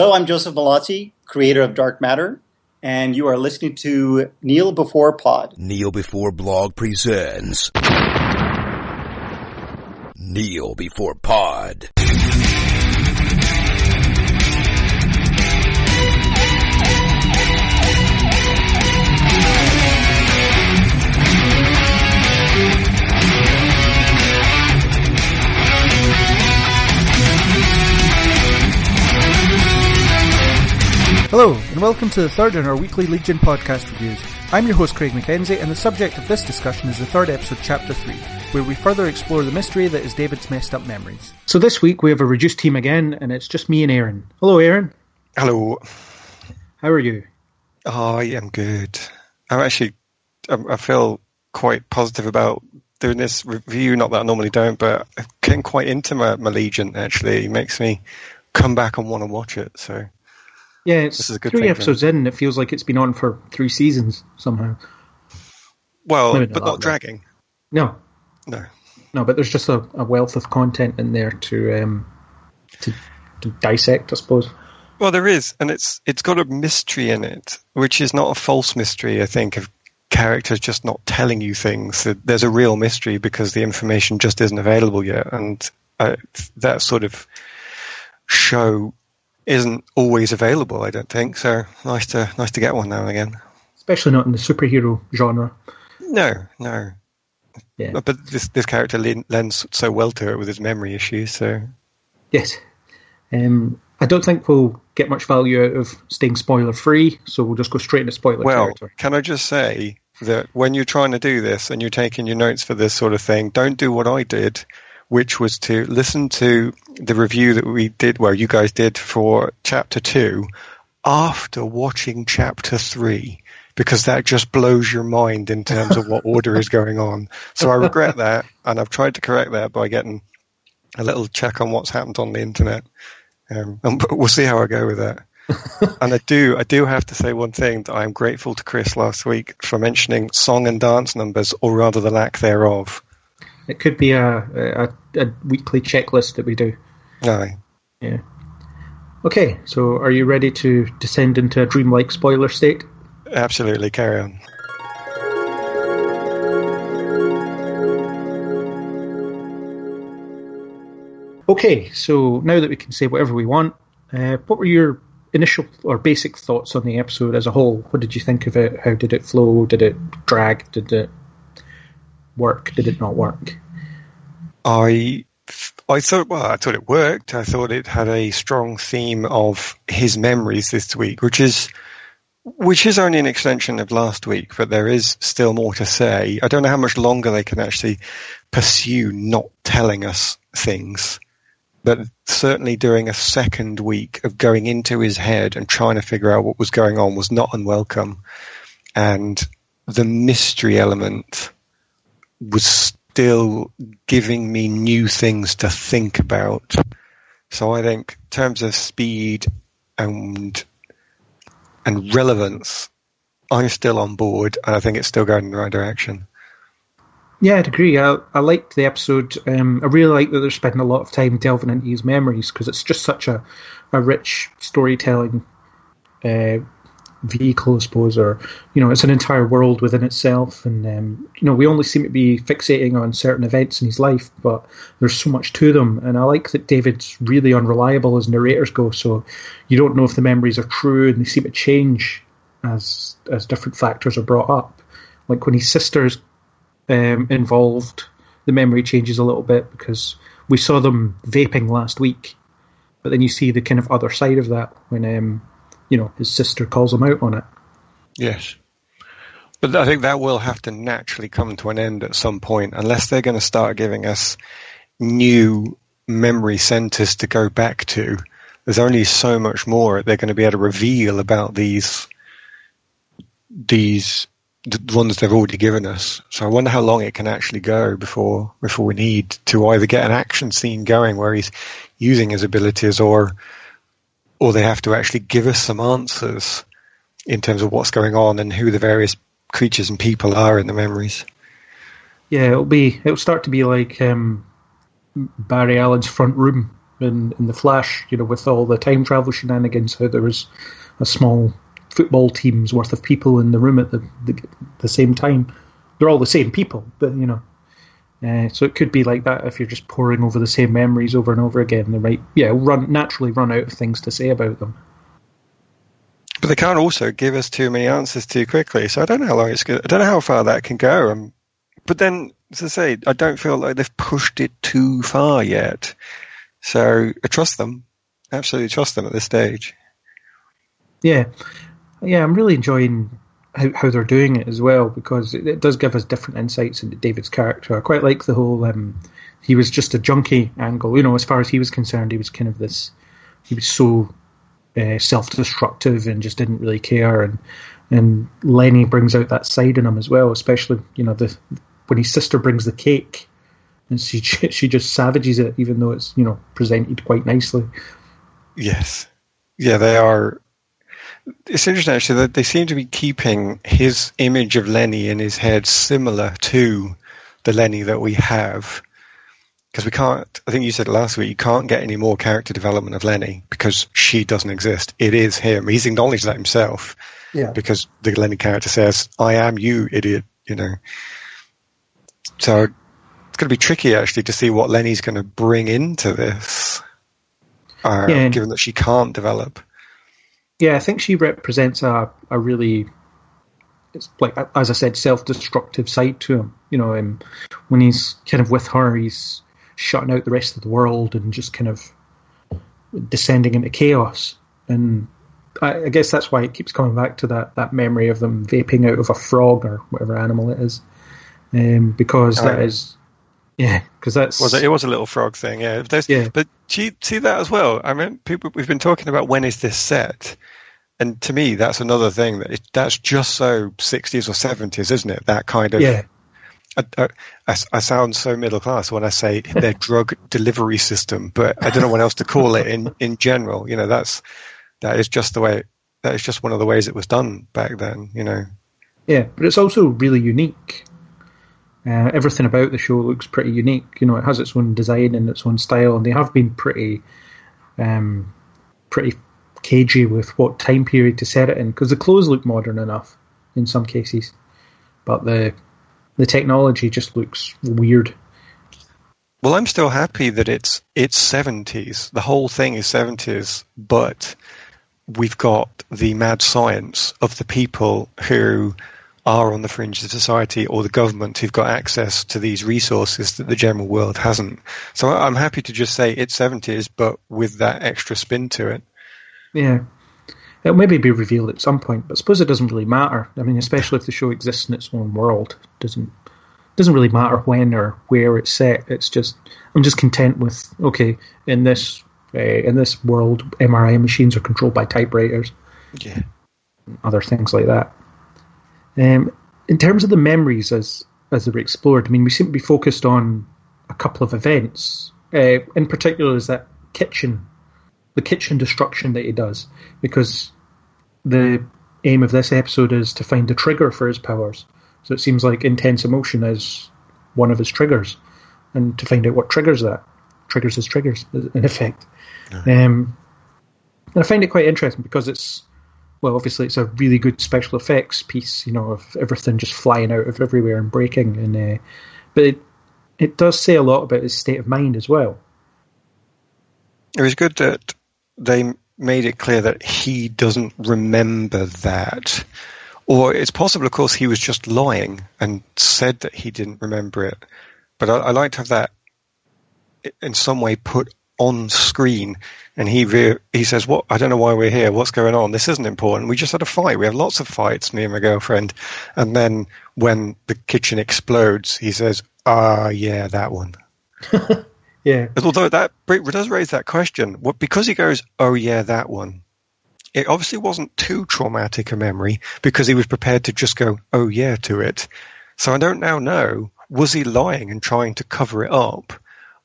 Hello, I'm Joseph Malazzi, creator of Dark Matter, and you are listening to Kneel Before Pod. Kneel Before Blog presents Kneel Before Pod. Hello, and welcome to the third in our weekly Legion podcast reviews. I'm your host Craig McKenzie, and the subject of this discussion is the third episode, Chapter 3, where we further explore the mystery that is David's messed up memories. So this week we have a reduced team again, and it's just me and Aaron. Hello, Aaron. Hello. How are you? Oh, yeah, I'm good. I feel quite positive about doing this review, not that I normally don't, but I'm getting quite into my Legion, actually. It makes me come back and want to watch it, so... Yeah, it's 3 episodes in, and it feels like it's been on for 3 seasons somehow. Well, but not dragging. No, but there's just a wealth of content in there to dissect, I suppose. Well, there is, and it's got a mystery in it, which is not a false mystery, I think, of characters just not telling you things. There's a real mystery because the information just isn't available yet, and that sort of show isn't always available, I don't think. So nice to get one now and again. Especially not in the superhero genre. No. Yeah. But this character lends so well to it with his memory issues. So yes, I don't think we'll get much value out of staying spoiler free. So we'll just go straight into spoiler territory. Can I just say that when you're trying to do this and you're taking your notes for this sort of thing, don't do what I did, which was to listen to the review that we did, well, you guys did for Chapter 2 after watching Chapter 3, because that just blows your mind in terms of what order is going on. So I regret that, and I've tried to correct that by getting a little check on what's happened on the internet. And we'll see how I go with that. And I do have to say one thing, that I am grateful to Chris last week for mentioning song and dance numbers, or rather the lack thereof. It could be a weekly checklist that we do. Aye. Yeah. Okay, so are you ready to descend into a dreamlike spoiler state? Absolutely, carry on. Okay, so now that we can say whatever we want, what were your initial or basic thoughts on the episode as a whole? What did you think of it? How did it flow? Did it drag? Did it work? Did it not work? I thought it worked. I thought it had a strong theme of his memories this week, which is only an extension of last week, but there is still more to say. I don't know how much longer they can actually pursue not telling us things, but certainly during a second week of going into his head and trying to figure out what was going on was not unwelcome. And the mystery element was still giving me new things to think about. So I think in terms of speed and relevance, I'm still on board, and I think it's still going in the right direction. Yeah, I'd agree. I liked the episode. I really like that they're spending a lot of time delving into his memories, because it's just such a rich storytelling vehicle, I suppose, or, it's an entire world within itself, and we only seem to be fixating on certain events in his life, but there's so much to them. And I like that David's really unreliable as narrators go, so you don't know if the memories are true, and they seem to change as different factors are brought up. Like when his sister's involved, the memory changes a little bit, because we saw them vaping last week, but then you see the kind of other side of that when his sister calls him out on it. Yes. But I think that will have to naturally come to an end at some point, unless they're going to start giving us new memory centers to go back to. There's only so much more they're going to be able to reveal about the ones they've already given us. So I wonder how long it can actually go before we need to either get an action scene going where he's using his abilities, or they have to actually give us some answers in terms of what's going on and who the various creatures and people are in the memories. Yeah, it'll start to be like Barry Allen's Front Room, in the Flash, with all the time travel shenanigans, how there was a small football team's worth of people in the room at the same time. They're all the same people, but so it could be like that if you're just poring over the same memories over and over again. They might, naturally run out of things to say about them. But they can't also give us too many answers too quickly. So I don't know how long it's good. I don't know how far that can go. But then, as I say, I don't feel like they've pushed it too far yet. So I trust them. Absolutely trust them at this stage. Yeah, I'm really enjoying how they're doing it as well, because it does give us different insights into David's character. I quite like the whole he was just a junkie angle. As far as he was concerned, he was kind of this. He was so self-destructive and just didn't really care. And Lenny brings out that side in him as well, especially when his sister brings the cake, and she just savages it, even though it's presented quite nicely. Yes, yeah, they are. It's interesting actually that they seem to be keeping his image of Lenny in his head similar to the Lenny that we have, because we can't. I think you said last week, you can't get any more character development of Lenny because she doesn't exist. It is him. He's acknowledged that himself. Yeah. Because the Lenny character says, "I am you, idiot." So it's going to be tricky actually to see what Lenny's going to bring into this, given that she can't develop. Yeah, I think she represents a really, it's like, as I said, self-destructive side to him. When he's kind of with her, he's shutting out the rest of the world and just kind of descending into chaos. And I guess that's why it keeps coming back to that memory of them vaping out of a frog or whatever animal it is. Because that is... Yeah, because that's... It was a little frog thing, yeah. But do you see that as well? I mean, we've been talking about when is this set, and to me, that's another thing that's just so 60s or 70s, isn't it? That kind of... Yeah. I sound so middle class when I say their drug delivery system, but I don't know what else to call it in general. That is just one of the ways it was done back then. Yeah, but it's also really unique. Everything about the show looks pretty unique. It has its own design and its own style, and they have been pretty cagey with what time period to set it in, because the clothes look modern enough in some cases, but the technology just looks weird. Well, I'm still happy that it's 70s. The whole thing is 70s, but we've got the mad science of the people who are on the fringe of society, or the government who've got access to these resources that the general world hasn't. So I'm happy to just say it's 70s, but with that extra spin to it. Yeah. It'll maybe be revealed at some point, but I suppose it doesn't really matter. I mean, especially if the show exists in its own world. It doesn't really matter when or where it's set. It's just, I'm just content with, okay, in this world, MRI machines are controlled by typewriters. Yeah. Other things like that. In terms of the memories as they were explored, I mean, we seem to be focused on a couple of events. In particular, is the kitchen destruction that he does, because the aim of this episode is to find the trigger for his powers. So it seems like intense emotion is one of his triggers, and to find out what triggers his triggers, in effect. Mm-hmm. And I find it quite interesting because obviously it's a really good special effects piece, of everything just flying out of everywhere and breaking, but it does say a lot about his state of mind as well. It was good that they made it clear that he doesn't remember that. Or it's possible, of course, he was just lying and said that he didn't remember it. But I like to have that in some way put on screen. And he says, "What? I don't know why we're here. What's going on? This isn't important. We just had a fight. We have lots of fights, me and my girlfriend." And then when the kitchen explodes, he says, yeah, that one." Yeah. Although that does raise that question. Because he goes, "Oh, yeah, that one." It obviously wasn't too traumatic a memory because he was prepared to just go, "Oh, yeah," to it. So I don't now know, was he lying and trying to cover it up?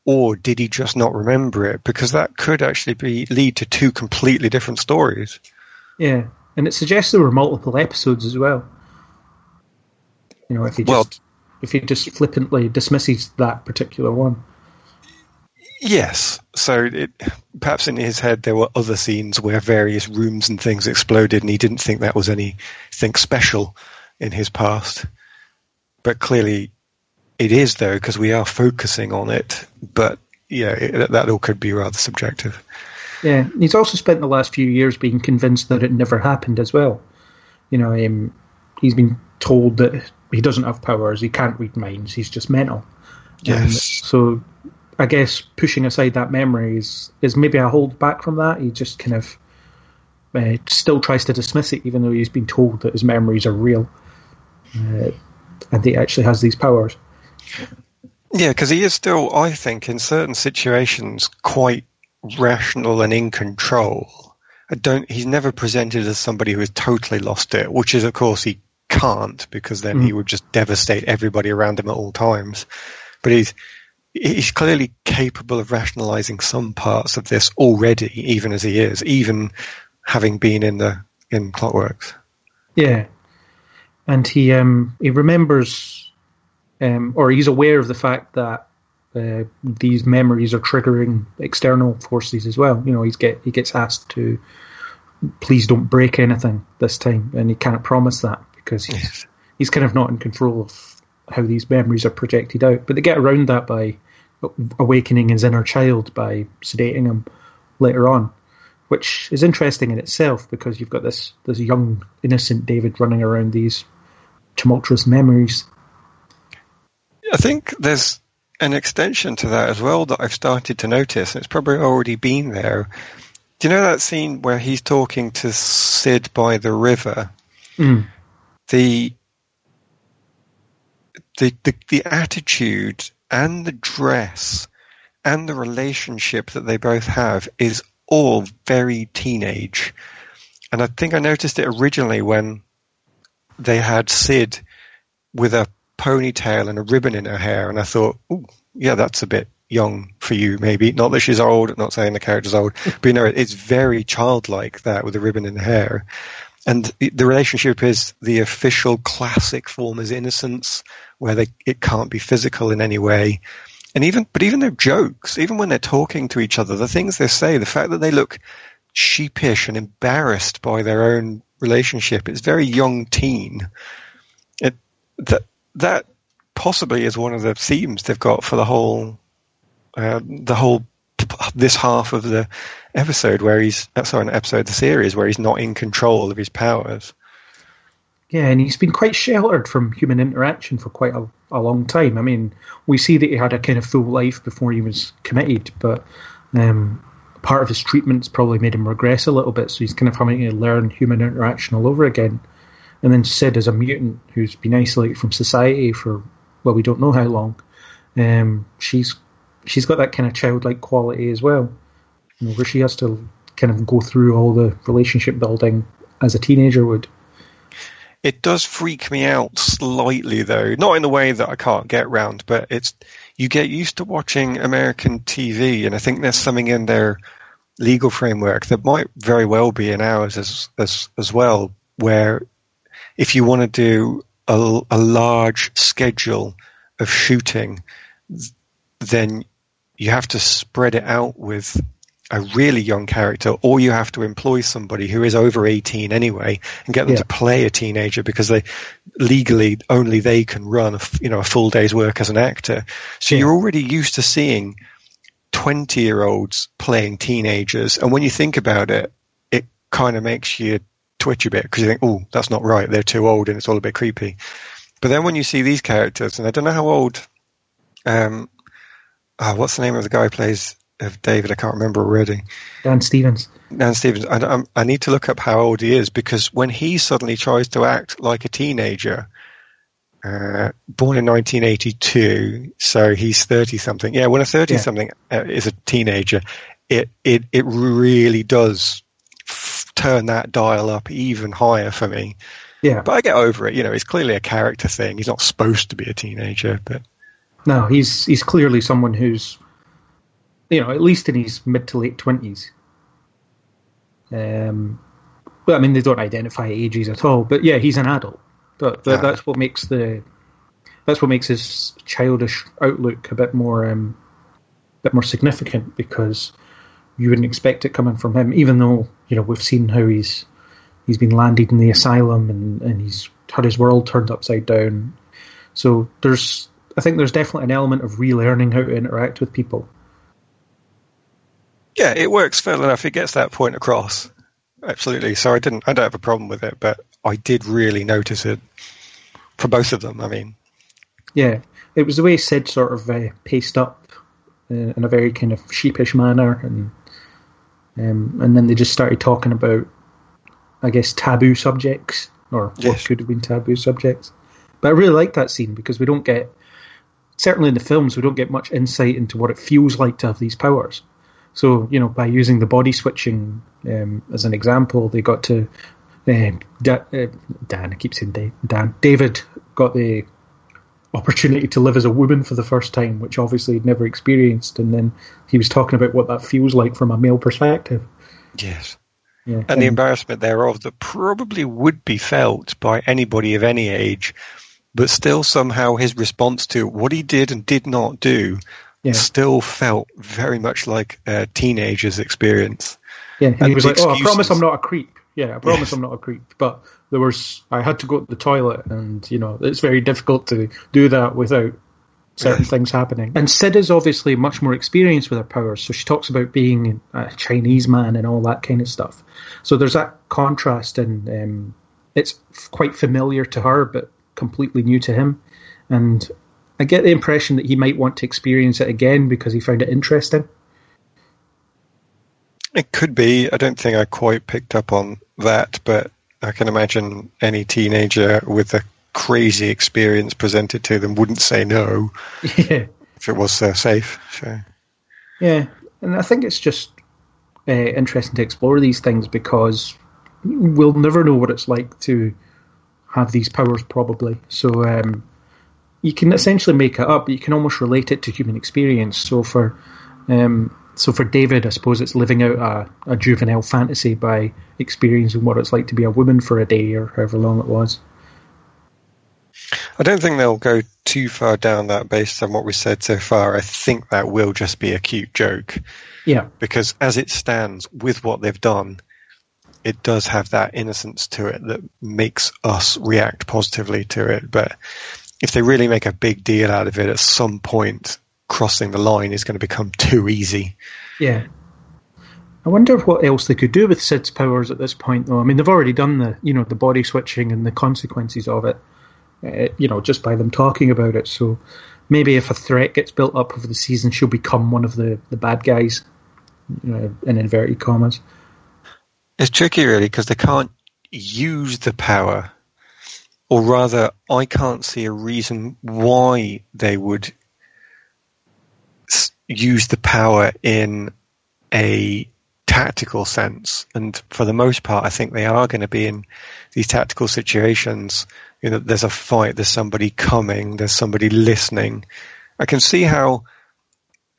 Or did he just not remember it? Because that could actually lead to two completely different stories. Yeah, and it suggests there were multiple episodes as well. If he just flippantly dismisses that particular one. Yes. So perhaps in his head there were other scenes where various rooms and things exploded, and he didn't think that was anything special in his past. But clearly it is, though, because we are focusing on it. But yeah, that all could be rather subjective. Yeah, he's also spent the last few years being convinced that it never happened as well. He's been told that he doesn't have powers, he can't read minds, he's just mental. Yes. So I guess pushing aside that memory is maybe a hold back from that. He just kind of still tries to dismiss it, even though he's been told that his memories are real and he actually has these powers. Yeah, because he is still, I think, in certain situations, quite rational and in control. He's never presented as somebody who has totally lost it, which is, of course, he can't, because then he would just devastate everybody around him at all times. But he's clearly capable of rationalizing some parts of this already, even as he is, even having been in Clockworks. Yeah, and he remembers, or he's aware of the fact that these memories are triggering external forces as well. He gets asked to please don't break anything this time, and he can't promise that because he's kind of not in control of how these memories are projected out. But they get around that by awakening his inner child by sedating him later on, which is interesting in itself because you've got this young, innocent David running around these tumultuous memories. I think there's an extension to that as well that I've started to notice, and it's probably already been there. Do you know that scene where he's talking to Sid by the river? The attitude and the dress and the relationship that they both have is all very teenage. And I think I noticed it originally when they had Sid with a ponytail and a ribbon in her hair, and I thought, oh, yeah, that's a bit young for you, maybe. Not that she's old, not saying the character's old, but it's very childlike, that with the ribbon in the hair. And the relationship is the official classic form as innocence, where it can't be physical in any way. And even their jokes, even when they're talking to each other, the things they say, the fact that they look sheepish and embarrassed by their own relationship, it's very young teen. That possibly is one of the themes they've got for the whole this half of the episode the series where he's not in control of his powers. Yeah, and he's been quite sheltered from human interaction for quite a long time. I mean, we see that he had a kind of full life before he was committed, but part of his treatment's probably made him regress a little bit, so he's kind of having to learn human interaction all over again. And then Sid is a mutant who's been isolated from society for, well, we don't know how long. She's got that kind of childlike quality as well, where she has to kind of go through all the relationship building as a teenager would. It does freak me out slightly, though. Not in the way that I can't get round, but you get used to watching American TV, and I think there's something in their legal framework that might very well be in ours as well, where if you want to do a large schedule of shooting, then you have to spread it out with a really young character, or you have to employ somebody who is over 18 anyway and get them to play a teenager, because legally only they can run a full day's work as an actor. So you're already used to seeing 20-year-olds playing teenagers, and when you think about it, it kind of makes you twitch a bit because you think, oh, that's not right, they're too old and it's all a bit creepy. But then when you see these characters, and I don't know how old what's the name of the guy who plays David? I can't remember already. Dan Stevens. I need to look up how old he is, because when he suddenly tries to act like a teenager, born in 1982, so he's 30-something. Yeah, when a 30-something is a teenager, it really does turn that dial up even higher for me. Yeah. But I get over it. It's clearly a character thing. He's not supposed to be a teenager, but... No, he's clearly someone who's, at least in his mid to late 20s. Well, I mean, they don't identify ages at all, but yeah, he's an adult. But that's what makes his childish outlook a bit more bit more significant because you wouldn't expect it coming from him, even though, we've seen how he's been landed in the asylum and he's had his world turned upside down. So I think there's definitely an element of relearning how to interact with people. Yeah, it works well enough. It gets that point across. Absolutely. So I don't have a problem with it, but I did really notice it for both of them. I mean, yeah, it was the way Sid sort of paced up in a very kind of sheepish manner, and then they just started talking about, I guess, taboo subjects, or what could have been taboo subjects. But I really like that scene because we don't get, certainly in the films, we don't get much insight into what it feels like to have these powers. So, by using the body switching as an example, they got to, Dan, I keep saying Dan, David got the opportunity to live as a woman for the first time, which obviously he'd never experienced, and then he was talking about what that feels like from a male perspective. Yes. Yeah, and the embarrassment thereof that probably would be felt by anybody of any age, but still somehow his response to what he did and did not do still felt very much like a teenager's experience. Yeah, and he was like, I promise I'm not a creep. Yeah, I promise I'm not a creep. But I had to go to the toilet, and, it's very difficult to do that without certain things happening. And Sid is obviously much more experienced with her powers, so she talks about being a Chinese man and all that kind of stuff. So there's that contrast, and it's quite familiar to her, but completely new to him. And I get the impression that he might want to experience it again because he found it interesting. It could be. I don't think I quite picked up on that, but I can imagine any teenager with a crazy experience presented to them wouldn't say no if it was safe. So. Yeah, and I think it's just interesting to explore these things because we'll never know what it's like to have these powers, probably. So you can essentially make it up, but you can almost relate it to human experience. So for David, I suppose it's living out a juvenile fantasy by experiencing what it's like to be a woman for a day or however long it was. I don't think they'll go too far down that based on what we said so far. I think that will just be a cute joke. Yeah. Because as it stands, with what they've done, it does have that innocence to it that makes us react positively to it. But if they really make a big deal out of it, at some point, crossing the line is going to become too easy. Yeah. I wonder what else they could do with Sid's powers at this point, though. I mean, they've already done the body switching and the consequences of it, just by them talking about it. So maybe if a threat gets built up over the season, she'll become one of the bad guys, in inverted commas. It's tricky, really, because they can't use the power. Or rather, I can't see a reason why they would use the power in a tactical sense. And for the most part, I think they are going to be in these tactical situations. There's a fight, there's somebody coming, there's somebody listening. I can see how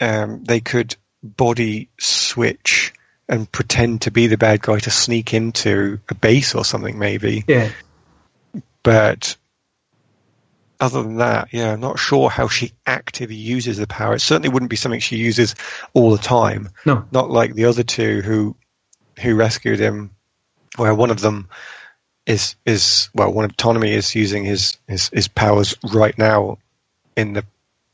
they could body switch and pretend to be the bad guy to sneak into a base or something, maybe. Yeah. But other than that, I'm not sure how she actively uses the power. It certainly wouldn't be something she uses all the time. No. Not like the other two who rescued him, where one of them one of Ptolemy is using his powers right now in the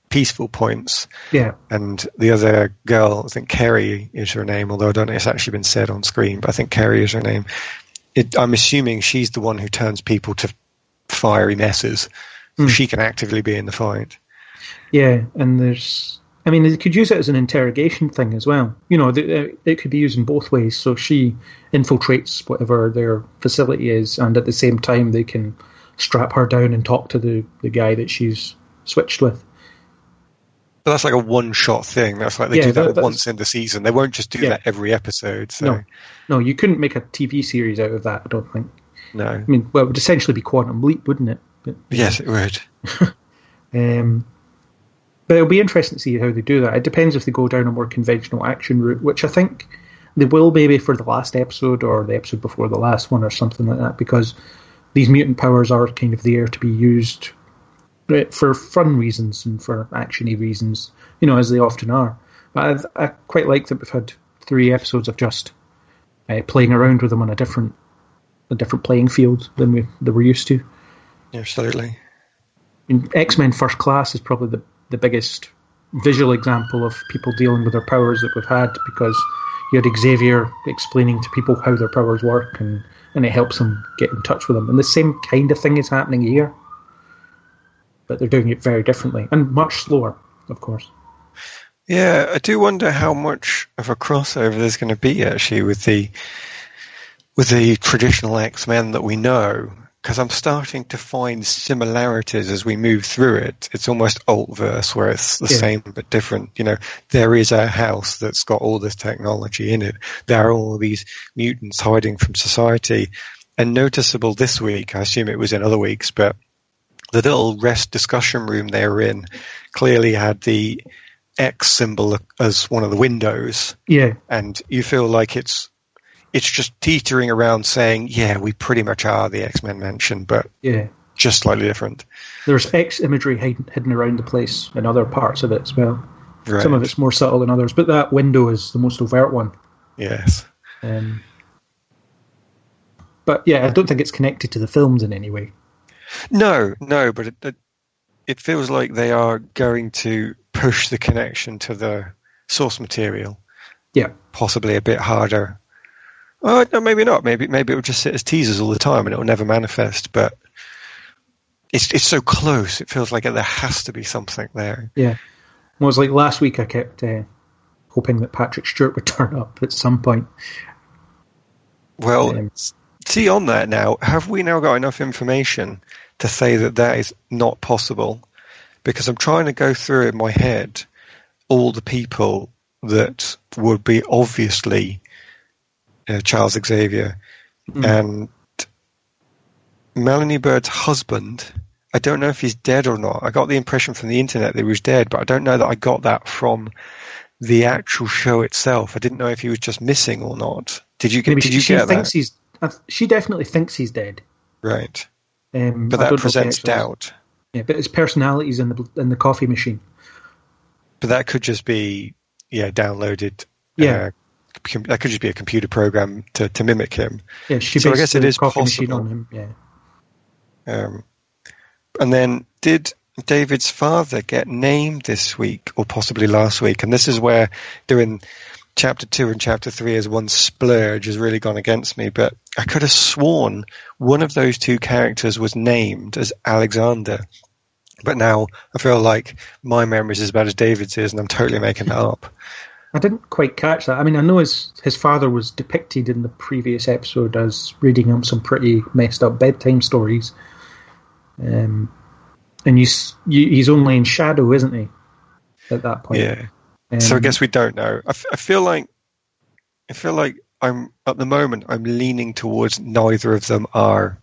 peaceful points. Yeah. And the other girl, I think Kerry is her name, although I don't know if it's actually been said on screen, but I think Kerry is her name. I'm assuming she's the one who turns people to fiery messes. So she can actively be in the fight. Yeah, and they could use it as an interrogation thing as well. It could be used in both ways. So she infiltrates whatever their facility is, and at the same time they can strap her down and talk to the guy that she's switched with. But that's like a one-shot thing. That's like they do that once in the season. They won't just do that every episode. So. No, you couldn't make a TV series out of that, I don't think. No. I mean, well, it would essentially be Quantum Leap, wouldn't it? But, yes, it would. But it'll be interesting to see how they do that. It depends if they go down a more conventional action route, which I think they will maybe for the last episode or the episode before the last one or something like that, because these mutant powers are kind of there to be used for fun reasons and for action-y reasons, as they often are. But I quite like that we've had 3 episodes of just playing around with them on a different playing field than we're used to. Yeah, absolutely. X-Men First Class is probably the biggest visual example of people dealing with their powers that we've had, because you had Xavier explaining to people how their powers work, and it helps them get in touch with them. And the same kind of thing is happening here, but they're doing it very differently and much slower, of course. Yeah, I do wonder how much of a crossover there's going to be actually with the traditional X-Men that we know, because I'm starting to find similarities as we move through it. It's almost alt-verse, where it's the same but different. You know, there is a house that's got all this technology in it. There are all these mutants hiding from society. And noticeable this week, I assume it was in other weeks, but the little rest discussion room they were in clearly had the X symbol as one of the windows. Yeah. And you feel like it's just teetering around saying, yeah, we pretty much are the X-Men Mansion, but just slightly different. There's X imagery hidden around the place in other parts of it as well. Right. Some of it's more subtle than others, but that window is the most overt one. Yes. But yeah, I don't think it's connected to the films in any way. No, but it feels like they are going to push the connection to the source material. Yeah. Possibly a bit harder. Oh, no, maybe not. Maybe it will just sit as teasers all the time and it will never manifest. But it's so close. It feels like there has to be something there. Yeah. Well, it was like last week I kept hoping that Patrick Stewart would turn up at some point. Well, see on that now, have we now got enough information to say that is not possible? Because I'm trying to go through in my head all the people that would be obviously Charles Xavier and Melanie Bird's husband. I don't know if he's dead or not. I got the impression from the internet that he was dead, but I don't know that I got that from the actual show itself. I didn't know if he was just missing or not. Did you get that? She definitely thinks he's dead. Right. But that presents doubt. Yeah, but his personality's in the coffee machine. But that could just be downloaded. Yeah. That could just be a computer program to mimic him. Yeah, so I guess it is coffee possible. Machine on him. Yeah. And then, did David's father get named this week or possibly last week? And this is where doing Chapter 2 and Chapter 3 as one splurge has really gone against me. But I could have sworn one of those 2 characters was named as Alexander. But now I feel like my memory is as bad as David's is, and I'm totally making that up. I didn't quite catch that. I mean, I know his father was depicted in the previous episode as reading him some pretty messed up bedtime stories. And he's only in shadow, isn't he, at that point? Yeah. So I guess we don't know. I feel like I'm at the moment I'm leaning towards neither of them are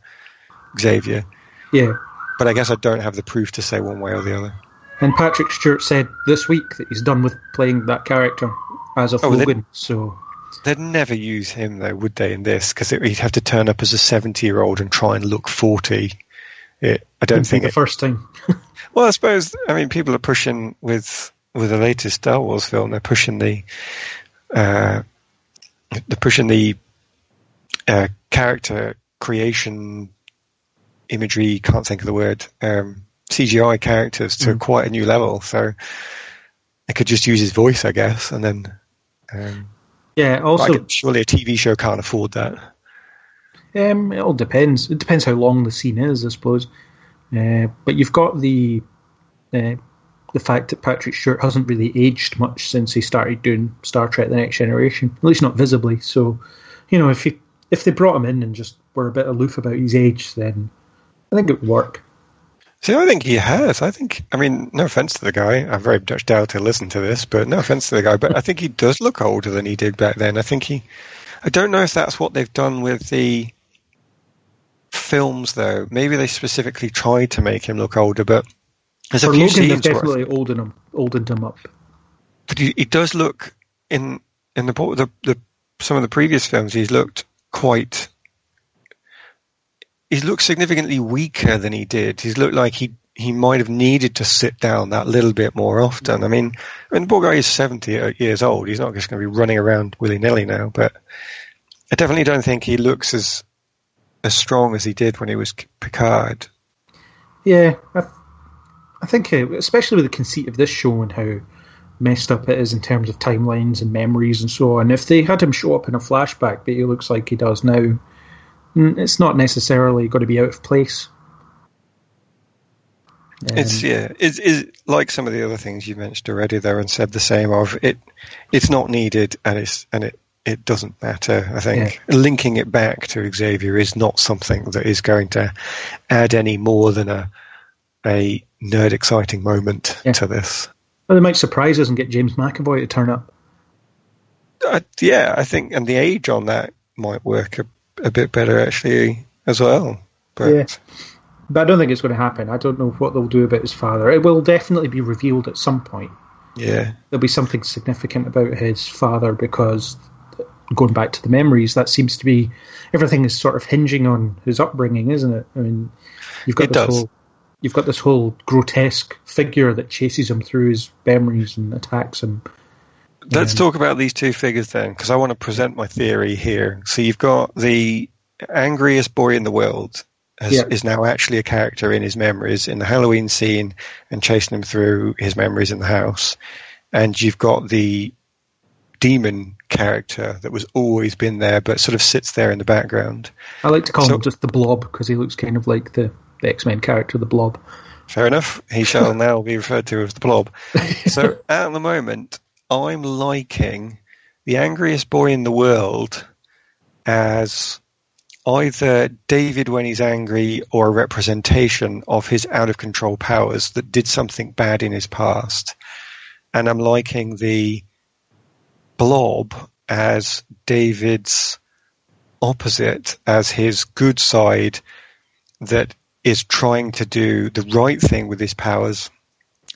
Xavier. Yeah. But I guess I don't have the proof to say one way or the other. And Patrick Stewart said this week that he's done with playing that character as of Logan. So they'd never use him, though, would they, in this? Because he'd have to turn up as a 70-year-old and try and look 40. I don't think the first time. Well, I suppose. I mean, people are pushing with the latest Star Wars film. They're pushing the character creation imagery. Can't think of the word. CGI characters to quite a new level, so I could just use his voice, I guess, and then also surely a TV show can't afford that. It all depends. It depends how long the scene is, I suppose. But you've got the fact that Patrick Stewart hasn't really aged much since he started doing Star Trek: The Next Generation, at least not visibly. So, if they brought him in and just were a bit aloof about his age, then I think it would work. See, I think he has. I mean, no offense to the guy. I very much doubt he'll listen to this, but no offense to the guy. But I think he does look older than he did back then. I don't know if that's what they've done with the films, though. Maybe they specifically tried to make him look older, but there's a few Logan, scenes they've definitely oldened him up. But he does look in the some of the previous films. He's looked significantly weaker than he did. He's looked like he he might have needed to sit down that little bit more often. I mean, the poor guy is 70 years old. He's not just going to be running around willy-nilly now, but I definitely don't think he looks as strong as he did when he was Picard. Yeah, I think, especially with the conceit of this show and how messed up it is in terms of timelines and memories and so on, if they had him show up in a flashback but he looks like he does now, it's not necessarily going to be out of place. It's like some of the other things you mentioned already there and said the same of it. It's not needed and it doesn't matter. I think linking it back to Xavier is not something that is going to add any more than a nerd exciting moment to this. Well, they might surprise us and get James McAvoy to turn up. I think, and the age on that might work a bit better actually as well. But I don't think it's going to happen. I don't know what they'll do about his father. It will definitely be revealed at some point. Yeah. There'll be something significant about his father because, going back to the memories, that seems to be, everything is sort of hinging on his upbringing, isn't it? I mean, you've got this whole grotesque figure that chases him through his memories and attacks him. Let's talk about these two figures then, because I want to present my theory here. So you've got the angriest boy in the world is now actually a character in his memories in the Halloween scene and chasing him through his memories in the house. And you've got the demon character that was always been there but sort of sits there in the background. I like to call him just the Blob because he looks kind of like the X-Men character, the Blob. Fair enough. He shall now be referred to as the Blob. So at the moment, I'm liking the angriest boy in the world as either David when he's angry or a representation of his out-of-control powers that did something bad in his past. And I'm liking the Blob as David's opposite, as his good side that is trying to do the right thing with his powers,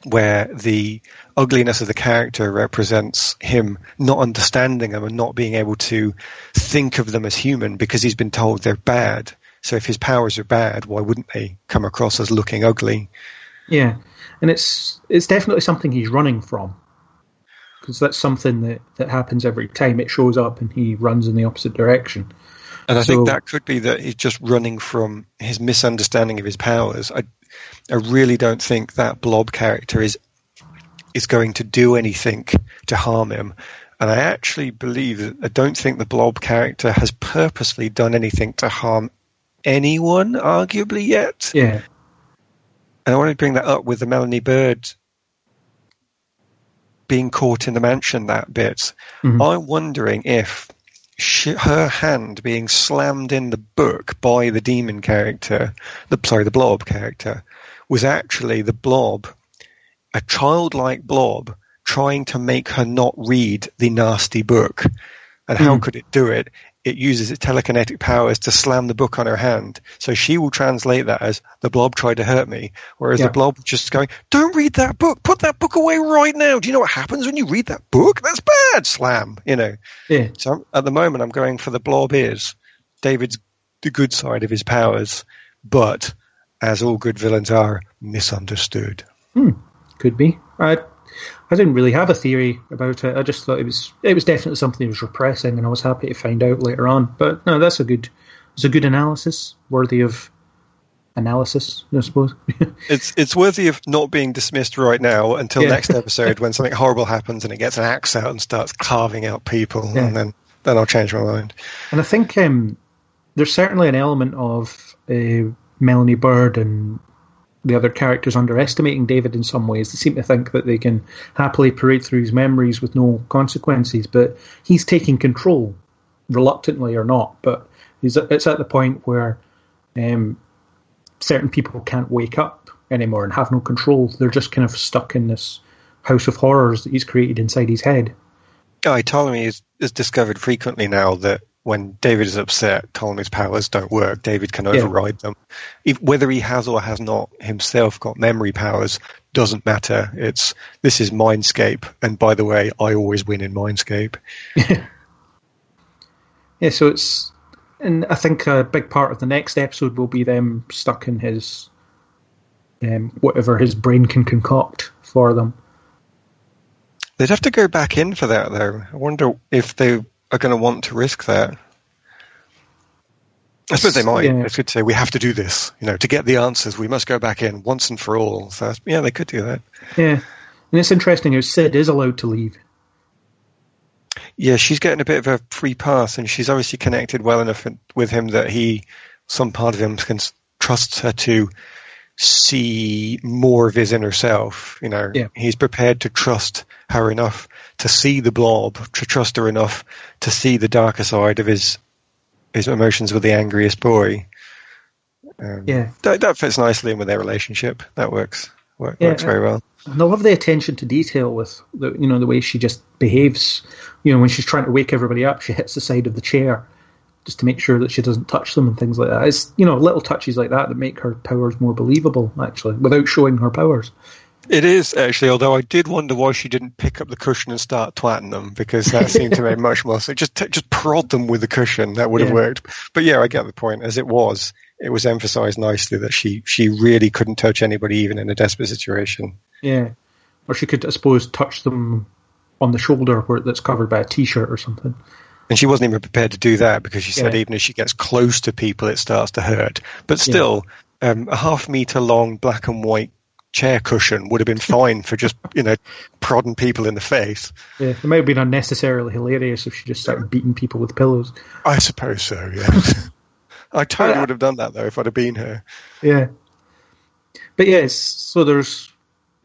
where the ugliness of the character represents him not understanding them and not being able to think of them as human because he's been told they're bad. So if his powers are bad, why wouldn't they come across as looking ugly? Yeah, and it's definitely something he's running from, because that's something that happens every time it shows up and he runs in the opposite direction. And I think that could be that he's just running from his misunderstanding of his powers. I really don't think that Blob character is going to do anything to harm him. And I actually believe that I don't think the Blob character has purposely done anything to harm anyone, arguably, yet. Yeah. And I want to bring that up with the Melanie Bird being caught in the mansion, that bit. Mm-hmm. I'm wondering if her hand being slammed in the book by the demon character, the Blob character, was actually the Blob, a childlike Blob, trying to make her not read the nasty book. And how could it do it? It uses its telekinetic powers to slam the book on her hand. So she will translate that as, the Blob tried to hurt me. Whereas the Blob just going, don't read that book. Put that book away right now. Do you know what happens when you read that book? That's bad. Slam, Yeah. So at the moment, I'm going for the Blob is David's the good side of his powers, but as all good villains are, misunderstood. Could be. I didn't really have a theory about it. I just thought it was definitely something he was repressing, and I was happy to find out later on. But no, it's a good analysis, worthy of analysis, I suppose. It's worthy of not being dismissed right now until next episode when something horrible happens and it gets an axe out and starts carving out people, and then I'll change my mind. And I think there's certainly an element of Melanie Bird and the other characters underestimating David in some ways. They seem to think that they can happily parade through his memories with no consequences, but he's taking control, reluctantly or not. But it's at the point where certain people can't wake up anymore and have no control. They're just kind of stuck in this house of horrors that he's created inside his head. Ptolemy is discovered frequently now that when David is upset, Ptolemy's powers don't work. David can override them. Whether he has or has not himself got memory powers doesn't matter. This is Mindscape, and by the way, I always win in Mindscape. So and I think a big part of the next episode will be them stuck in his whatever his brain can concoct for them. They'd have to go back in for that, though. I wonder if they are going to want to risk that. I suppose they might. Yeah. They could say, we have to do this. To get the answers, we must go back in once and for all. So, yeah, they could do that. Yeah. And it's interesting how Sid is allowed to leave. Yeah, she's getting a bit of a free pass, and she's obviously connected well enough with him that some part of him can trust her to see more of his inner self. Yeah. He's prepared to trust her enough to see the blob, to trust her enough to see the darker side of his emotions with the angriest boy. That fits nicely in with their relationship. That works very well. And I love the attention to detail with the way she just behaves. When she's trying to wake everybody up, she hits the side of the chair just to make sure that she doesn't touch them and things like that. It's little touches like that make her powers more believable, actually, without showing her powers. It is, actually, although I did wonder why she didn't pick up the cushion and start twatting them, because that seemed to make much more sense. Just prod them with the cushion, that would have worked. But yeah, I get the point. As it was emphasised nicely that she really couldn't touch anybody, even in a desperate situation. Yeah. Or she could, I suppose, touch them on the shoulder where that's covered by a T-shirt or something. And she wasn't even prepared to do that, because she said even as she gets close to people, it starts to hurt. But still, a half-metre long black and white chair cushion would have been fine for just, prodding people in the face. Yeah, it might have been unnecessarily hilarious if she just started beating people with pillows. I suppose so, yeah. I totally would have done that, though, if I'd have been her. Yeah. But yes, so there's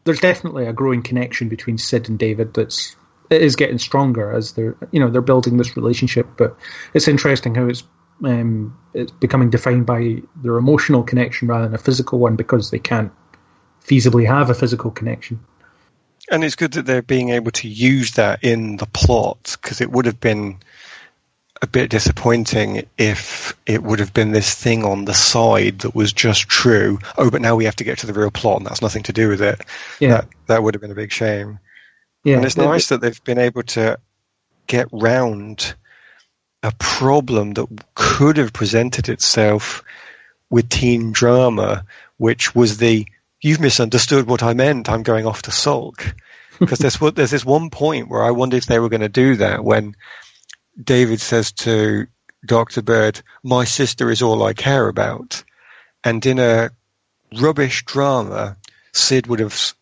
definitely a growing connection between Sid and David it is getting stronger as they're building this relationship. But it's interesting how it's becoming defined by their emotional connection rather than a physical one, because they can't feasibly have a physical connection. And it's good that they're being able to use that in the plot, because it would have been a bit disappointing if it would have been this thing on the side that was just true. Oh, but now we have to get to the real plot, and that's nothing to do with it. Yeah. That would have been a big shame. Yeah, and it's nice that they've been able to get round a problem that could have presented itself with teen drama, which was you've misunderstood what I meant, I'm going off to sulk. Because there's this one point where I wondered if they were going to do that, when David says to Dr. Bird, my sister is all I care about. And in a rubbish drama, Sid would have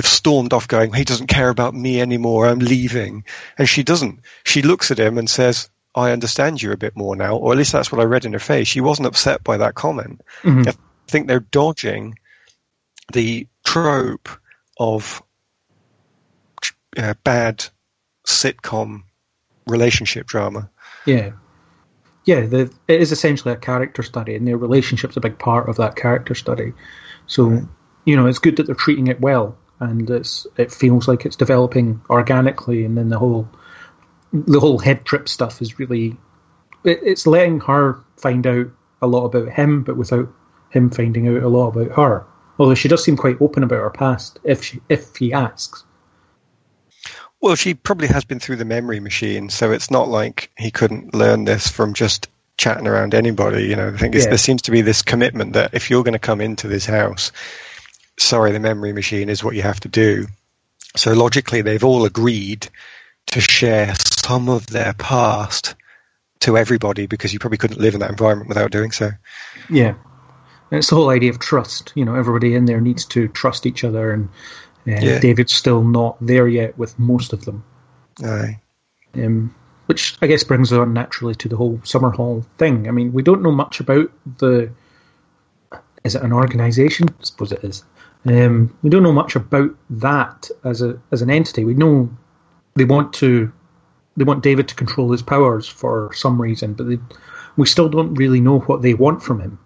stormed off going, he doesn't care about me anymore, I'm leaving. And she doesn't. She looks at him and says, I understand you a bit more now, or at least that's what I read in her face. She wasn't upset by that comment. Mm-hmm. I think they're dodging the trope of bad sitcom relationship drama. Yeah. It is essentially a character study, and their relationship's a big part of that character study. So, it's good that they're treating it well, and it feels like it's developing organically, and then the whole head trip stuff is really, it's letting her find out a lot about him, but without him finding out a lot about her. Although she does seem quite open about her past, if he asks. Well, she probably has been through the memory machine, so it's not like he couldn't learn this from just chatting around anybody. I think there seems to be this commitment that if you're going to come into this house, sorry, the memory machine is what you have to do. So logically, they've all agreed to share some of their past to everybody, because you probably couldn't live in that environment without doing so. Yeah. And it's the whole idea of trust. Everybody in there needs to trust each other, and David's still not there yet with most of them. Aye. Which I guess brings on naturally to the whole summer hall thing. I mean, we don't know much about is it an organisation? I suppose it is. We don't know much about that as an entity. We know they want David to control his powers for some reason, but we still don't really know what they want from him.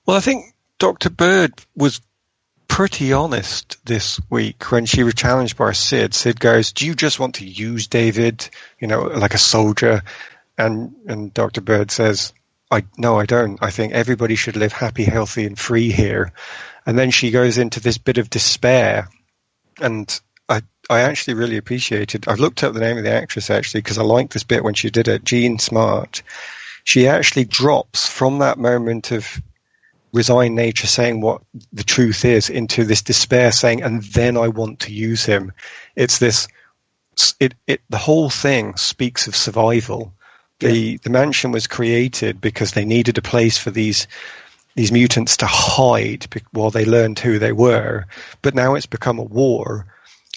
Well, I think Dr. Bird was pretty honest this week when she was challenged by Sid. Sid goes, do you just want to use David, like a soldier? And Dr. Bird says, no, I don't. I think everybody should live happy, healthy, and free here. And then she goes into this bit of despair. And I actually really appreciated, I've looked up the name of the actress, actually, because I liked this bit when she did it, Jean Smart. She actually drops from that moment of resigned nature saying what the truth is into this despair saying, and then I want to use him. It's this, the whole thing speaks of survival. The mansion was created because they needed a place for these mutants to hide while they learned who they were. But now it's become a war.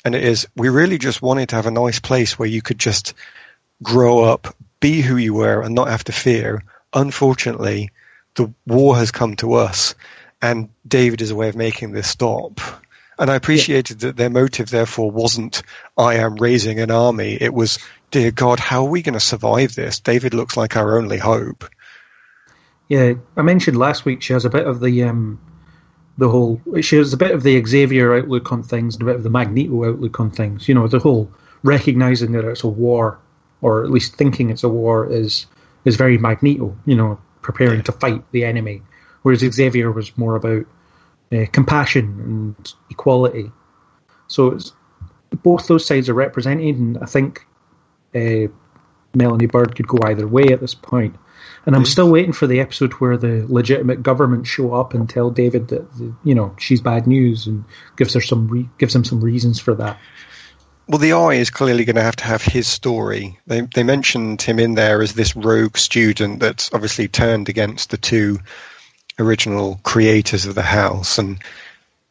And we really just wanted to have a nice place where you could just grow up, be who you were, and not have to fear. Unfortunately, the war has come to us, and David is a way of making this stop. And I appreciated that their motive, therefore, wasn't, I am raising an army. It was, dear God, how are we going to survive this? David looks like our only hope. Yeah, I mentioned last week she has a bit of she has a bit of the Xavier outlook on things and a bit of the Magneto outlook on things. The whole recognizing that it's a war, or at least thinking it's a war, is very Magneto, preparing to fight the enemy. Whereas Xavier was more about compassion and equality. So both those sides are represented, and I think Melanie Bird could go either way at this point. And I'm still waiting for the episode where the legitimate government show up and tell David that she's bad news, and gives him some reasons for that. Well, the Eye is clearly going to have his story. They mentioned him in there as this rogue student that's obviously turned against the two original creators of the house, and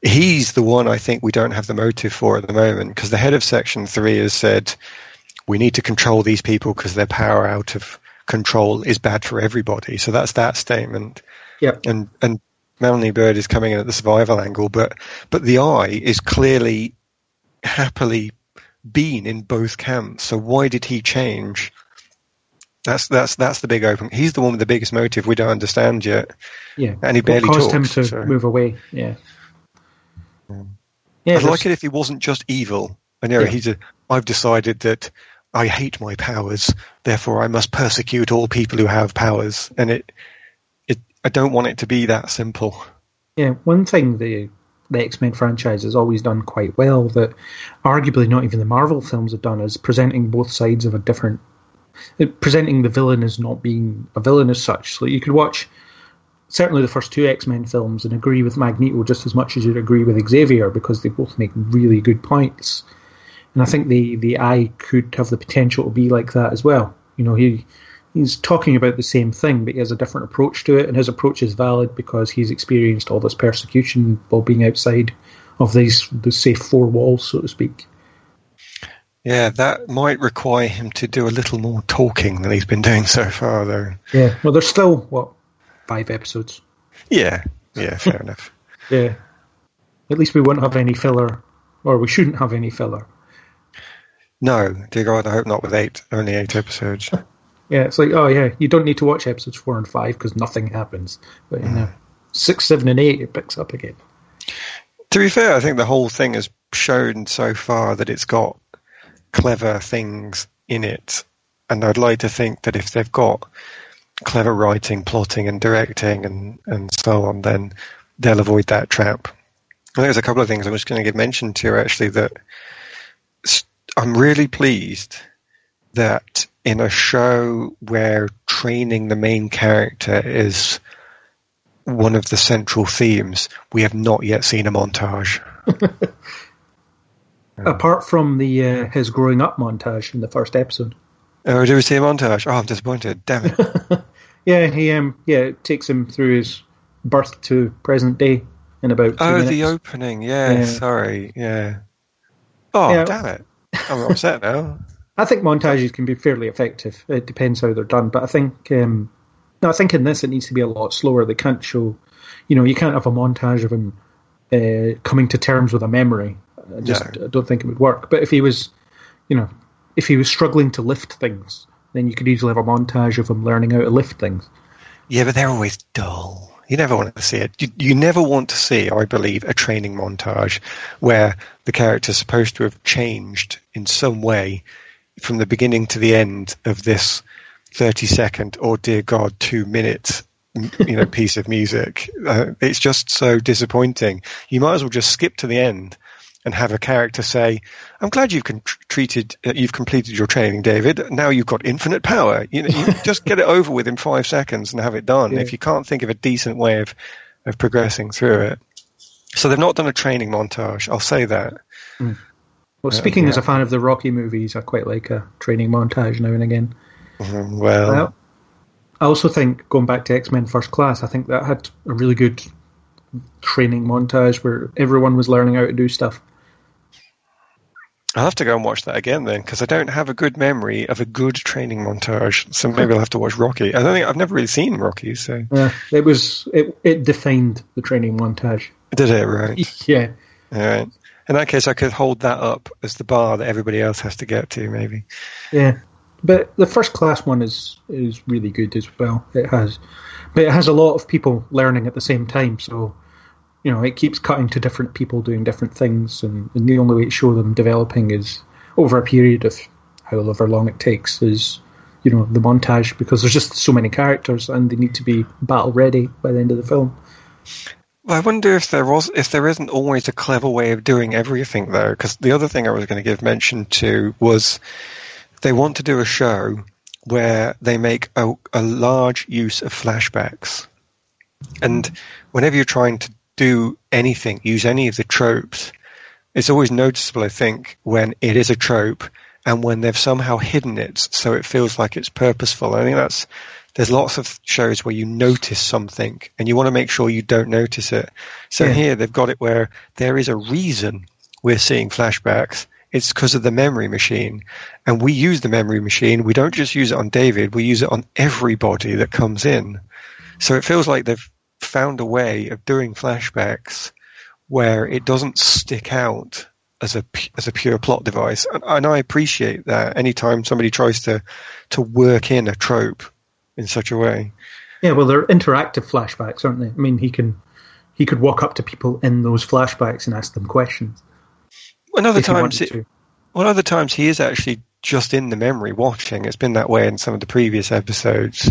he's the one I think we don't have the motive for at the moment, because the head of Section 3 has said we need to control these people because their power out of control is bad for everybody. So that's that statement. Yeah. And Melanie Bird is coming in at the survival angle, but the Eye is clearly happily been in both camps. So why did he change? That's the big open. He's the one with the biggest motive we don't understand yet. Yeah. And he barely caused talks, him to move away. Yeah. I'd like it if he wasn't just evil. And I've decided that I hate my powers, therefore I must persecute all people who have powers. And I don't want it to be that simple. Yeah, one thing the X-Men franchise has always done quite well that arguably not even the Marvel films have done is presenting both sides of presenting the villain as not being a villain as such. So you could watch certainly the first two X-Men films and agree with Magneto just as much as you'd agree with Xavier, because they both make really good points. And I think the Eye could have the potential to be like that as well. He's talking about the same thing, but he has a different approach to it, and his approach is valid because he's experienced all this persecution while being outside of the safe four walls, so to speak. Yeah, that might require him to do a little more talking than he's been doing so far, though. Yeah, well, there's still, 5 episodes? Yeah, fair enough. Yeah. At least we won't have any filler, or we shouldn't have any filler. No, dear God, I hope not with only 8 episodes. Yeah, it's like, oh yeah, you don't need to watch episodes 4 and 5 because nothing happens. But 6, 7, and 8, it picks up again. To be fair, I think the whole thing has shown so far that it's got clever things in it. And I'd like to think that if they've got clever writing, plotting, and directing, and so on, then they'll avoid that trap. I think there's a couple of things I was going to give mention to, actually, that I'm really pleased that in a show where training the main character is one of the central themes, we have not yet seen a montage. Apart from the his growing up montage in the first episode. Oh, did we see a montage? Oh, I'm disappointed. Damn it. Yeah, it takes him through his birth to present day in about 2 minutes. The opening. Yeah, sorry. Yeah. Oh, yeah. Damn it. I'm upset now. I think montages can be fairly effective. It depends how they're done, but I think in this it needs to be a lot slower. They can't show, you can't have a montage of him coming to terms with a memory. I don't think it would work. But if he was, struggling to lift things, then you could easily have a montage of him learning how to lift things. Yeah, but they're always dull. You never want to see it. You never want to see, I believe, a training montage where the character's supposed to have changed in some way from the beginning to the end of this 30-second or, dear God, 2-minute piece of music. It's just so disappointing. You might as well just skip to the end and have a character say, I'm glad you've completed your training, David. Now you've got infinite power. You just get it over with in 5 seconds and have it done. Yeah. If you can't think of a decent way of of progressing through it. So they've not done a training montage, I'll say that. Mm. Well, speaking as a fan of the Rocky movies, I quite like a training montage now and again. Well, I also think, going back to X-Men First Class, I think that had a really good training montage where everyone was learning how to do stuff. I'll have to go and watch that again then, because I don't have a good memory of a good training montage. So maybe I'll have to watch Rocky. I've never really seen Rocky, so it defined the training montage. Did it, right? Yeah. All right. In that case, I could hold that up as the bar that everybody else has to get to, maybe. Yeah, but the First Class one is really good as well. It has a lot of people learning at the same time, so it keeps cutting to different people doing different things, and the only way to show them developing is over a period of however long it takes is, the montage, because there's just so many characters and they need to be battle ready by the end of the film. Well, I wonder if there isn't always a clever way of doing everything, though, because the other thing I was going to give mention to was they want to do a show where they make a large use of flashbacks. And whenever you're trying to do anything, use any of the tropes, it's always noticeable, I think, when it is a trope and when they've somehow hidden it so it feels like it's purposeful. I think there's lots of shows where you notice something and you want to make sure you don't notice it. So here they've got it where there is a reason we're seeing flashbacks. It's because of the memory machine. And we use the memory machine. We don't just use it on David. We use it on everybody that comes in. So it feels like they've found a way of doing flashbacks where it doesn't stick out as a pure plot device. And I appreciate that anytime somebody tries to work in a trope in such a way. Yeah, well, they're interactive flashbacks, aren't they? I mean, he could walk up to people in those flashbacks and ask them questions. Other times he is actually just in the memory watching. It's been that way in some of the previous episodes.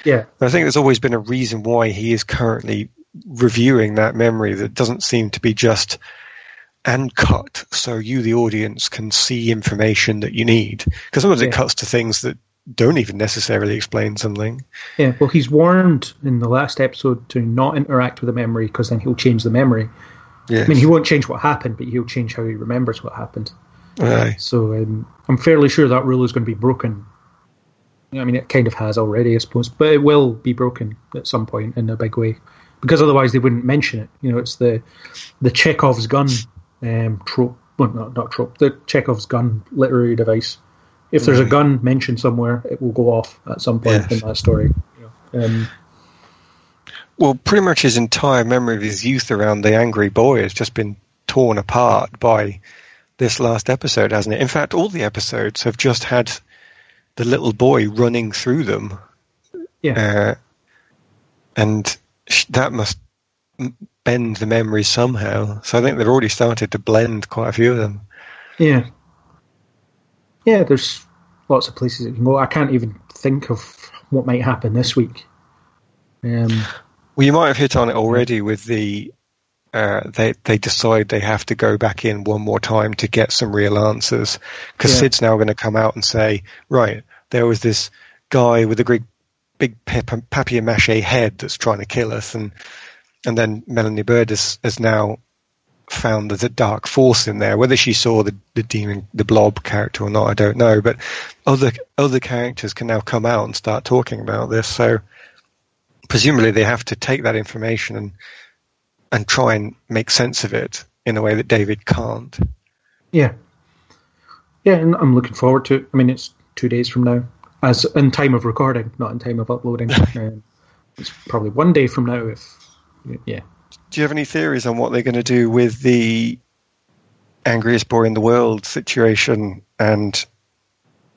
Yeah. But I think there's always been a reason why he is currently reviewing that memory that doesn't seem to be just and cut so you, the audience, can see information that you need. Because sometimes it cuts to things that don't even necessarily explain something. Yeah, well, he's warned in the last episode to not interact with the memory because then he'll change the memory. Yes. I mean, he won't change what happened, but he'll change how he remembers what happened. Aye. So I'm fairly sure that rule is going to be broken. I mean, it kind of has already, I suppose, but it will be broken at some point in a big way, because otherwise they wouldn't mention it. It's the Chekhov's gun trope. Well, not trope. The Chekhov's gun literary device. If there's a gun mentioned somewhere, it will go off at some point in that story. Well, pretty much his entire memory of his youth around the angry boy has just been torn apart by this last episode, hasn't it? In fact, all the episodes have just had the little boy running through them. Yeah. And that must bend the memory somehow. So I think they've already started to blend quite a few of them. Yeah. Yeah, there's lots of places that you can go. I can't even think of what might happen this week. Well, you might have hit on it already with the they decide they have to go back in one more time to get some real answers, because Sid's now going to come out and say, right, there was this guy with a big papier-mâché head that's trying to kill us, and then Melanie Bird has now found there's a dark force in there. Whether she saw the demon, the blob character or not, I don't know, but other characters can now come out and start talking about this, so presumably they have to take that information and try and make sense of it in a way that David can't. Yeah, and I'm looking forward to it. I mean, it's 2 days from now, as in time of recording, not in time of uploading. It's probably 1 day from now. Do you have any theories on what they're going to do with the angriest boy in the world situation and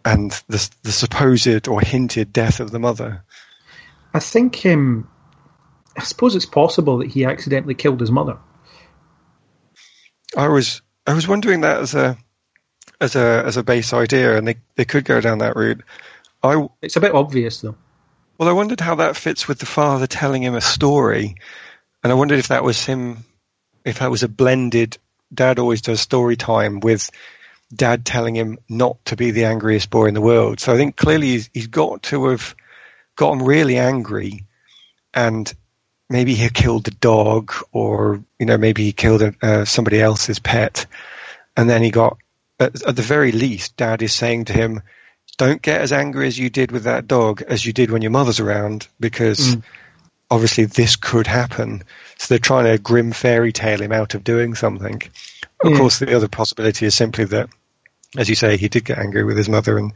the supposed or hinted death of the mother? I think I suppose it's possible that he accidentally killed his mother. I was wondering that as a base idea, and they could go down that route. It's a bit obvious, though. Well, I wondered how that fits with the father telling him a story, and I wondered if that was him, if that was a blended. Dad always does story time with Dad telling him not to be the angriest boy in the world. So I think clearly he's got to have gotten really angry and maybe he killed the dog, or maybe he killed somebody else's pet, and then he got at the very least, Dad is saying to him, "Don't get as angry as you did with that dog as you did when your mother's around, because obviously this could happen." So they're trying to grim fairy tale him out of doing something. Of course, the other possibility is simply that, as you say, he did get angry with his mother,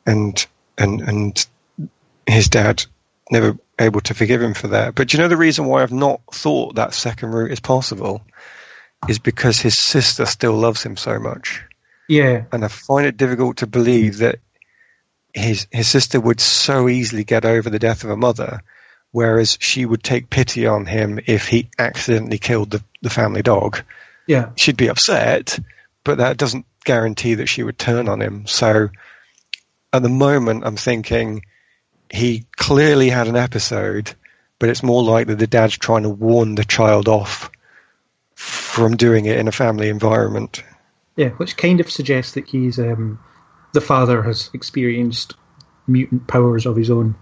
and his dad never able to forgive him for that. But the reason why I've not thought that second route is possible is because his sister still loves him so much. Yeah. And I find it difficult to believe that his sister would so easily get over the death of her mother, whereas she would take pity on him if he accidentally killed the family dog. Yeah. She'd be upset, but that doesn't guarantee that she would turn on him. So at the moment, I'm thinking he clearly had an episode, but it's more likely the dad's trying to warn the child off from doing it in a family environment. Yeah, which kind of suggests that he's the father has experienced mutant powers of his own.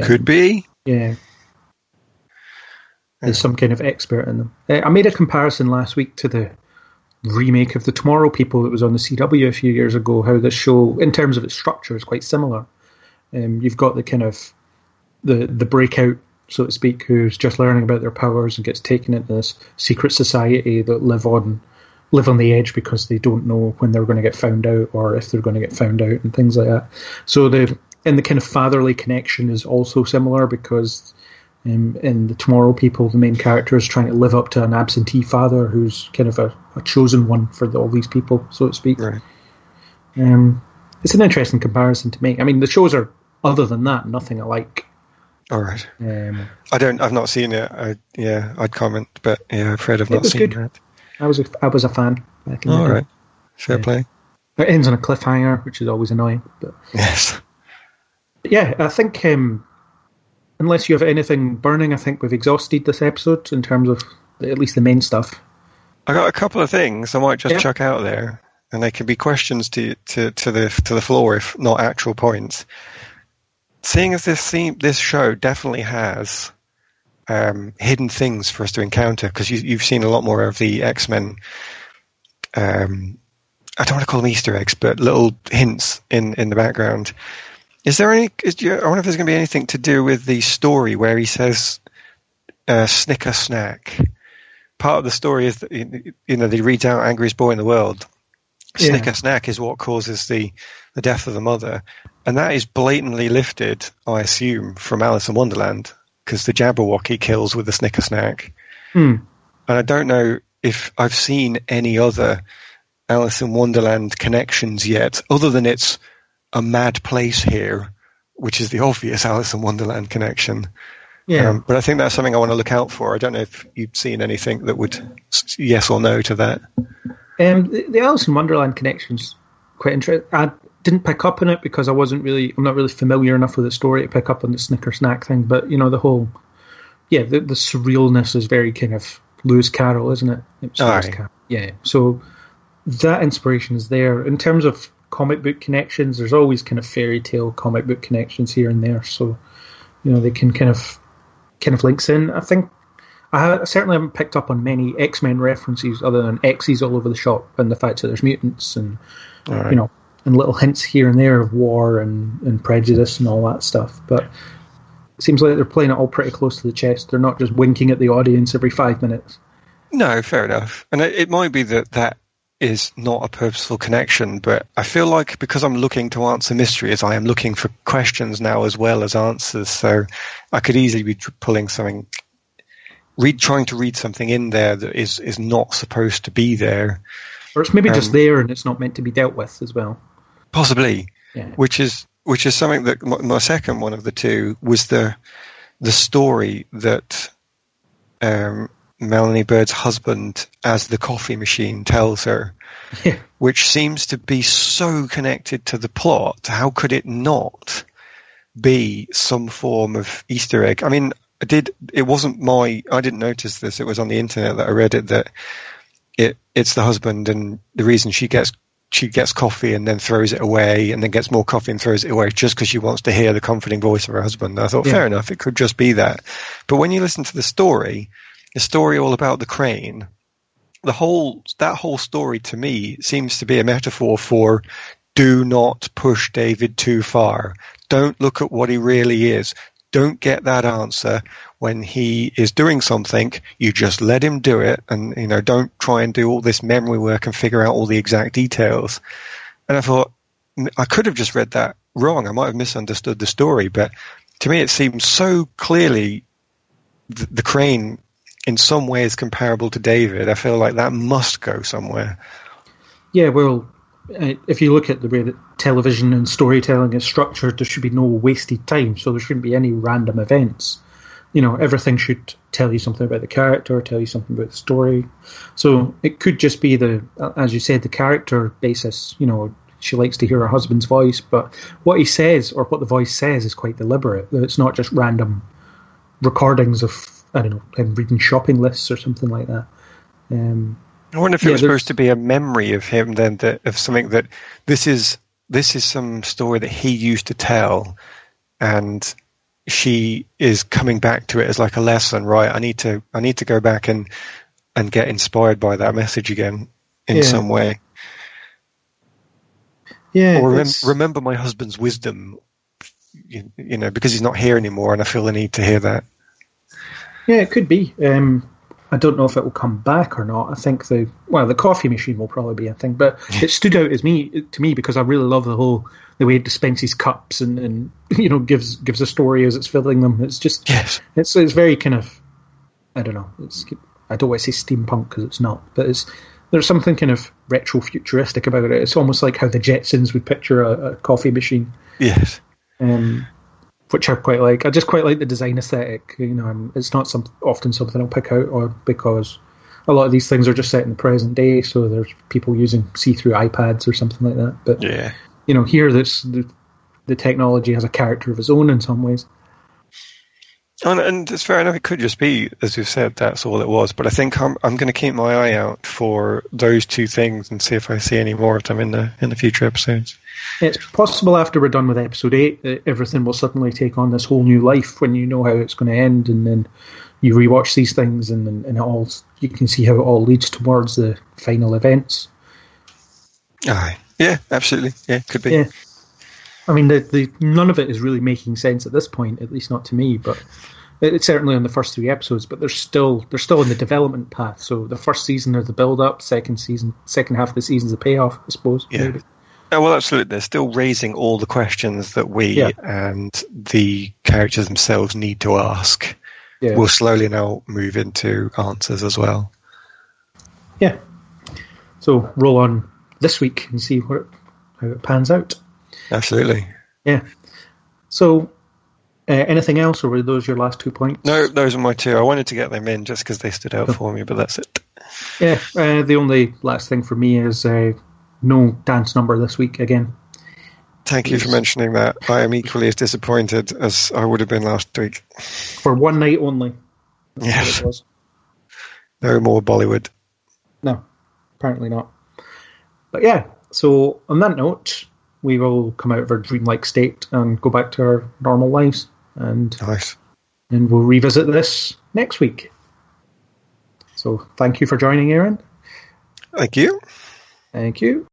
Could be. Yeah. Is some kind of expert in them. I made a comparison last week to the remake of The Tomorrow People that was on the CW a few years ago, how this show, in terms of its structure, is quite similar. You've got the kind of the breakout, so to speak, who's just learning about their powers and gets taken into this secret society that live on the edge because they don't know when they're going to get found out or if they're going to get found out and things like that. So the kind of fatherly connection is also similar because in The Tomorrow People, the main character is trying to live up to an absentee father who's kind of a chosen one for all these people, so to speak. Right. It's an interesting comparison to make. I mean, the shows are, other than that, nothing alike. All right. I've not seen it. I'd comment, but yeah, Fred, I've not seen that. I was a fan back in the day. All right. Fair Yeah. play. It ends on a cliffhanger, which is always annoying. But Yes. yeah, I think unless you have anything burning, I think we've exhausted this episode in terms of at least the main stuff. I got a couple of things I might just chuck out there, and they can be questions to the floor, if not actual points. Seeing as this show definitely has hidden things for us to encounter, because you've seen a lot more of the X-Men. I don't want to call them Easter eggs, but little hints in the background. I wonder if there's going to be anything to do with the story where he says Snicker Snack. Part of the story is that that he reads out "Angriest Boy in the World." Snicker Snack is what causes the death of the mother, and that is blatantly lifted, I assume, from Alice in Wonderland, because the Jabberwocky kills with the Snicker Snack. And I don't know if I've seen any other Alice in Wonderland connections yet, other than it's a mad place here, which is the obvious Alice in Wonderland connection. Yeah. But I think that's something I want to look out for. I don't know if you've seen anything that would yes or no to that. The Alice in Wonderland connection's quite interesting. I didn't pick up on it because I'm not really familiar enough with the story to pick up on the Snicker Snack thing. But the whole, the surrealness is very kind of Lewis Carroll, isn't it? Lewis Carroll. Yeah. So that inspiration is there. In terms of comic book connections, there's always kind of fairy tale comic book connections here and there. So they can kind of links in. I think I certainly haven't picked up on many X-Men references other than X's all over the shop and the fact that there's mutants and and little hints here and there of war and prejudice and all that stuff. But it seems like they're playing it all pretty close to the chest. They're not just winking at the audience every 5 minutes. No, fair enough. And it might be that is not a purposeful connection, but I feel like because I'm looking to answer mysteries, I am looking for questions now as well as answers. So I could easily be pulling something, trying to read something in there that is not supposed to be there. Or it's maybe just there and it's not meant to be dealt with as well. Possibly. Yeah. Which is something that my second one of the two was the story that Melanie Bird's husband, as the coffee machine, tells her, which seems to be so connected to the plot. How could it not be some form of Easter egg? I mean, I didn't notice this. It was on the internet that I read it, that it's the husband, and the reason she gets she gets coffee and then throws it away, and then gets more coffee and throws it away just because she wants to hear the comforting voice of her husband. And I thought, fair enough, it could just be that. But when you listen to the story all about the crane, that whole story to me seems to be a metaphor for do not push David too far. Don't look at what he really is. Don't get that answer when he is doing something. You just let him do it, and don't try and do all this memory work and figure out all the exact details. And I thought, I could have just read that wrong. I might have misunderstood the story, but to me it seems so clearly the crane in some way is comparable to David. I feel like that must go somewhere. Yeah, well, if you look at the way that television and storytelling is structured, there should be no wasted time, so there shouldn't be any random events. Everything should tell you something about the character, tell you something about the story. So it could just be as you said, the character basis. She likes to hear her husband's voice, but what he says or what the voice says is quite deliberate. It's not just random recordings of, I don't know, him reading shopping lists or something like that. I wonder if it was supposed to be a memory of him then, of something that this is some story that he used to tell, and she is coming back to it as like a lesson. Right, I need to go back and get inspired by that message again in some way. Yeah, or remember my husband's wisdom, because he's not here anymore, and I feel the need to hear that. Yeah, it could be. I don't know if it will come back or not. I think the coffee machine will probably be a thing, but it stood out to me because I really love the way it dispenses cups and gives a story as it's filling them. It's just it's very kind of, I don't know. I don't want to say steampunk because it's not, but there's something kind of retro futuristic about it. It's almost like how the Jetsons would picture a coffee machine. Yes. Which I quite like. I just quite like the design aesthetic. It's not often something I'll pick out, or because a lot of these things are just set in the present day, so there's people using see-through iPads or something like that. But here the technology has a character of its own in some ways. And it's fair enough. It could just be, as you said, that's all it was. But I think I'm going to keep my eye out for those two things and see if I see any more of them in the future episodes. It's possible after we're done with episode 8 that everything will suddenly take on this whole new life when you know how it's going to end, and then you rewatch these things and you can see how it all leads towards the final events. Aye. Yeah, absolutely. Yeah, could be. Yeah. I mean, none of it is really making sense at this point, at least not to me, but it's certainly on the first 3 episodes, but they're still in the development path. So the first season is the build-up, second half of the season is the payoff, I suppose. Yeah. Maybe. Oh, well, absolutely. They're still raising all the questions that we and the characters themselves need to ask. Yeah. We'll slowly now move into answers as well. Yeah. So roll on this week and see how it pans out. Absolutely. Yeah. So anything else, or were those your last 2 points? No, those are my 2. I wanted to get them in just because they stood out for me, but that's it. Yeah. The only last thing for me is no dance number this week again. Thank you for mentioning that. I am equally as disappointed as I would have been last week. For one night only. Yes. It was. No more Bollywood. No, apparently not. But yeah, so on that note, we will come out of our dreamlike state and go back to our normal lives. And nice. And we'll revisit this next week. So thank you for joining, Aaron. Thank you. Thank you.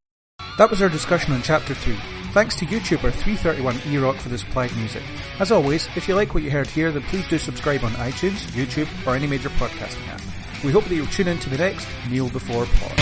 That was our discussion on Chapter 3. Thanks to YouTuber 331eRock for the supplied music. As always, if you like what you heard here, then please do subscribe on iTunes, YouTube, or any major podcasting app. We hope that you'll tune in to the next Kneel Before Pod.